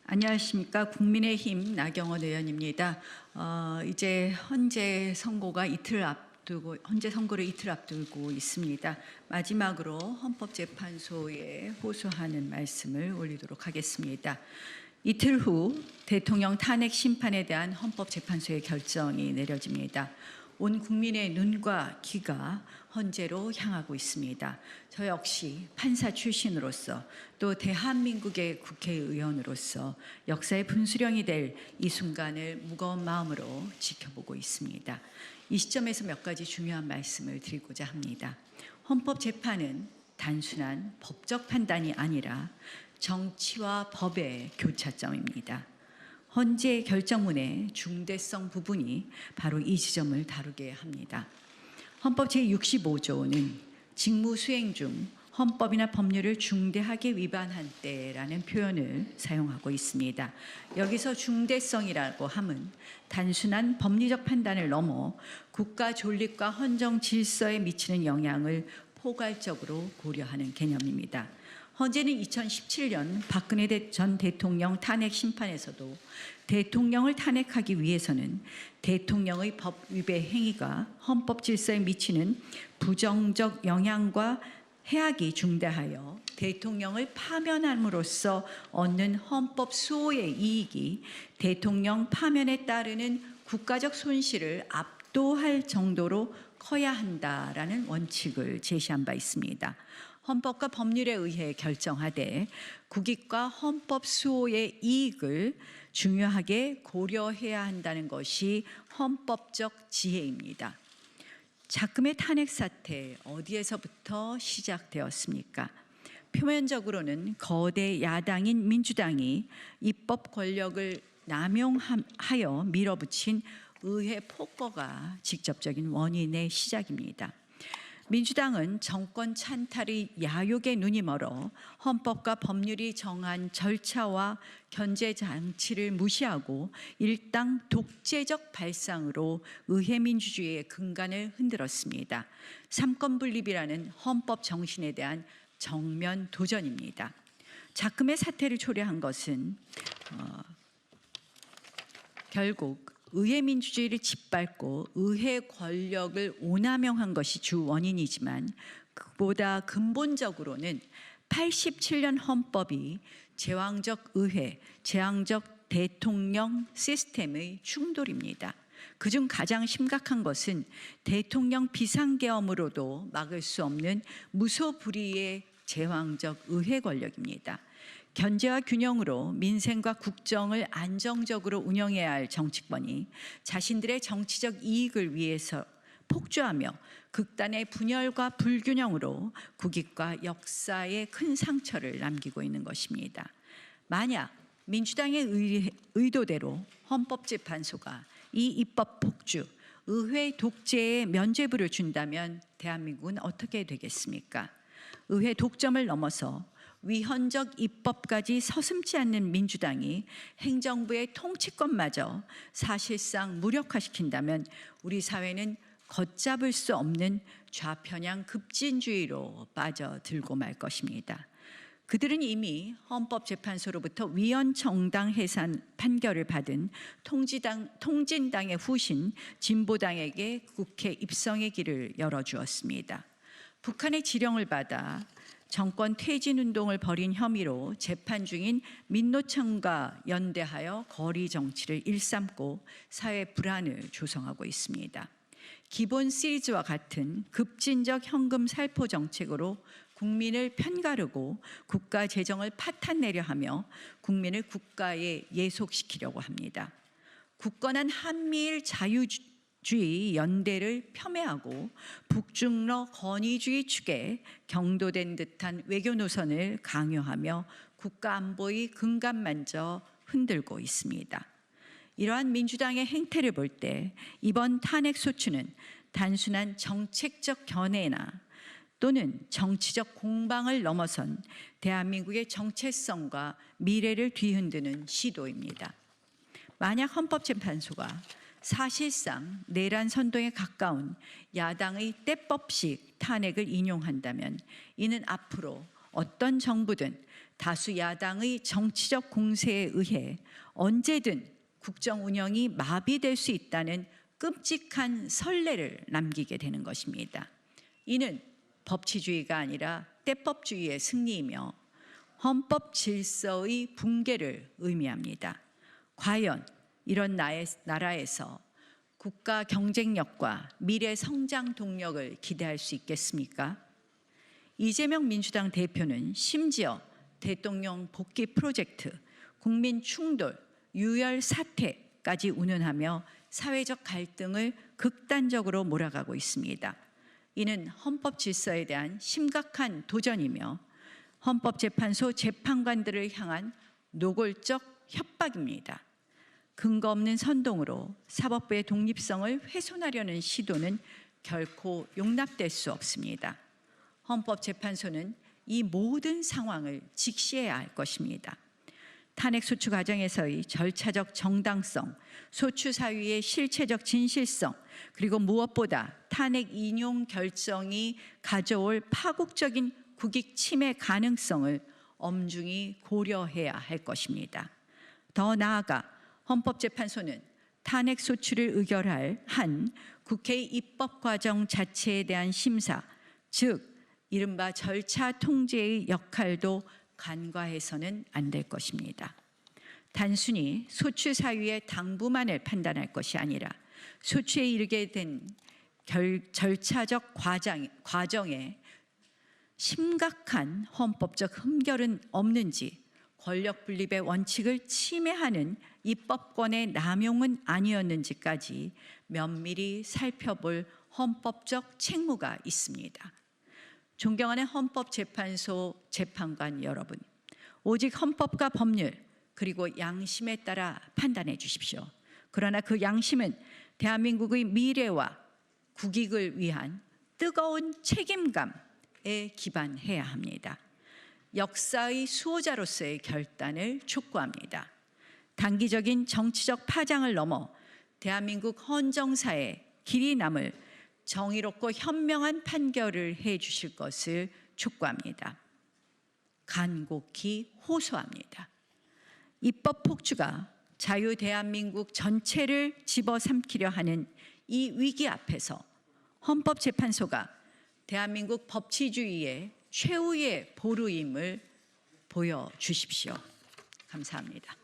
안녕하십니까. 국민의힘 나경원 의원입니다. 이제 헌재 선거를 이틀 앞두고 있습니다. 마지막으로 헌법재판소에 호소하는 말씀을 올리도록 하겠습니다. 이틀 후 대통령 탄핵 심판에 대한 헌법재판소의 결정이 내려집니다. 온 국민의 눈과 귀가 헌재로 향하고 있습니다. 저 역시 판사 출신으로서 또 대한민국의 국회의원으로서 역사의 분수령이 될 이 순간을 무거운 마음으로 지켜보고 있습니다. 이 시점에서 몇 가지 중요한 말씀을 드리고자 합니다. 헌법재판은 단순한 법적 판단이 아니라 정치와 법의 교차점입니다. 헌재 결정문의 중대성 부분이 바로 이 지점을 다루게 합니다. 헌법 제65조는 직무 수행 중 헌법이나 법률을 중대하게 위반한 때라는 표현을 사용하고 있습니다. 여기서 중대성이라고 함은 단순한 법리적 판단을 넘어 국가 존립과 헌정 질서에 미치는 영향을 포괄적으로 고려하는 개념입니다. 헌재는 2017년 박근혜 전 대통령 탄핵 심판에서도 대통령을 탄핵하기 위해서는 대통령의 법 위배 행위가 헌법 질서에 미치는 부정적 영향과 해악이 중대하여 대통령을 파면함으로써 얻는 헌법 수호의 이익이 대통령 파면에 따르는 국가적 손실을 압도할 정도로 커야 한다라는 원칙을 제시한 바 있습니다. 헌법과 법률에 의해 결정하되 국익과 헌법 수호의 이익을 중요하게 고려해야 한다는 것이 헌법적 지혜입니다. 작금의 탄핵 사태 어디에서부터 시작되었습니까? 표면적으로는 거대 야당인 민주당이 입법 권력을 남용하여 밀어붙인 의회 폭거가 직접적인 원인의 시작입니다. 민주당은 정권 찬탈의 야욕에 눈이 멀어 헌법과 법률이 정한 절차와 견제 장치를 무시하고 일당 독재적 발상으로 의회 민주주의의 근간을 흔들었습니다. 삼권분립이라는 헌법 정신에 대한 정면 도전입니다. 작금의 사태를 초래한 것은 결국 의회 민주주의를 짓밟고 의회 권력을 오남용한 것이 주 원인이지만 그보다 근본적으로는 87년 헌법이 제왕적 의회, 제왕적 대통령 시스템의 충돌입니다. 그중 가장 심각한 것은 대통령 비상계엄으로도 막을 수 없는 무소불위의 제왕적 의회 권력입니다. 견제와 균형으로 민생과 국정을 안정적으로 운영해야 할 정치권이 자신들의 정치적 이익을 위해서 폭주하며 극단의 분열과 불균형으로 국익과 역사에 큰 상처를 남기고 있는 것입니다. 만약 민주당의 의도대로 헌법재판소가 이 입법 폭주, 의회 독재에 면죄부를 준다면 대한민국은 어떻게 되겠습니까? 의회 독점을 넘어서 위헌적 입법까지 서슴지 않는 민주당이 행정부의 통치권마저 사실상 무력화시킨다면 우리 사회는 걷잡을 수 없는 좌편향 급진주의로 빠져들고 말 것입니다. 그들은 이미 헌법재판소로부터 위헌정당 해산 판결을 받은 통진당의 후신 진보당에게 국회 입성의 길을 열어주었습니다. 북한의 지령을 받아 정권 퇴진운동을 벌인 혐의로 재판 중인 민노총과 연대하여 거리 정치를 일삼고 사회 불안을 조성하고 있습니다. 기본 시리즈와 같은 급진적 현금 살포 정책으로 국민을 편가르고 국가 재정을 파탄내려 하며 국민을 국가에 예속시키려고 합니다. 굳건한 한미일 자유주의 연대를 폄훼하고 북중러 권위주의 축에 경도된 듯한 외교 노선을 강요하며 국가 안보의 근간만저 흔들고 있습니다. 이러한 민주당의 행태를 볼 때 이번 탄핵 소추는 단순한 정책적 견해나 또는 정치적 공방을 넘어선 대한민국의 정체성과 미래를 뒤흔드는 시도입니다. 만약 헌법재판소가 사실상 내란 선동에 가까운 야당의 때법식 탄핵을 인용한다면 이는 앞으로 어떤 정부든 다수 야당의 정치적 공세에 의해 언제든 국정 운영이 마비될 수 있다는 끔찍한 선례를 남기게 되는 것입니다. 이는 법치주의가 아니라 때법주의의 승리이며 헌법 질서의 붕괴를 의미합니다. 과연 이런 나라에서 국가 경쟁력과 미래 성장 동력을 기대할 수 있겠습니까? 이재명 민주당 대표는 심지어 대통령 복귀 프로젝트, 국민 충돌, 유혈 사태까지 운운하며 사회적 갈등을 극단적으로 몰아가고 있습니다. 이는 헌법 질서에 대한 심각한 도전이며 헌법재판소 재판관들을 향한 노골적 협박입니다. 근거 없는 선동으로 사법부의 독립성을 훼손하려는 시도는 결코 용납될 수 없습니다. 헌법재판소는 이 모든 상황을 직시해야 할 것입니다. 탄핵소추 과정에서의 절차적 정당성, 소추 사유의 실체적 진실성, 그리고 무엇보다 탄핵 인용 결정이 가져올 파국적인 국익 침해 가능성을 엄중히 고려해야 할 것입니다. 더 나아가 헌법재판소는 탄핵소추를 의결할 한 국회의 입법과정 자체에 대한 심사, 즉 이른바 절차 통제의 역할도 간과해서는 안 될 것입니다. 단순히 소추 사유의 당부만을 판단할 것이 아니라 소추에 이르게 된 절차적 과정에 심각한 헌법적 흠결은 없는지, 권력 분립의 원칙을 침해하는 입법권의 남용은 아니었는지까지 면밀히 살펴볼 헌법적 책무가 있습니다. 존경하는 헌법재판소 재판관 여러분, 오직 헌법과 법률 그리고 양심에 따라 판단해 주십시오. 그러나 그 양심은 대한민국의 미래와 국익을 위한 뜨거운 책임감에 기반해야 합니다. 역사의 수호자로서의 결단을 촉구합니다. 단기적인 정치적 파장을 넘어 대한민국 헌정사에 길이 남을 정의롭고 현명한 판결을 해 주실 것을 촉구합니다. 간곡히 호소합니다. 입법 폭주가 자유 대한민국 전체를 집어삼키려 하는 이 위기 앞에서 헌법재판소가 대한민국 법치주의의 최후의 보루임을 보여주십시오. 감사합니다.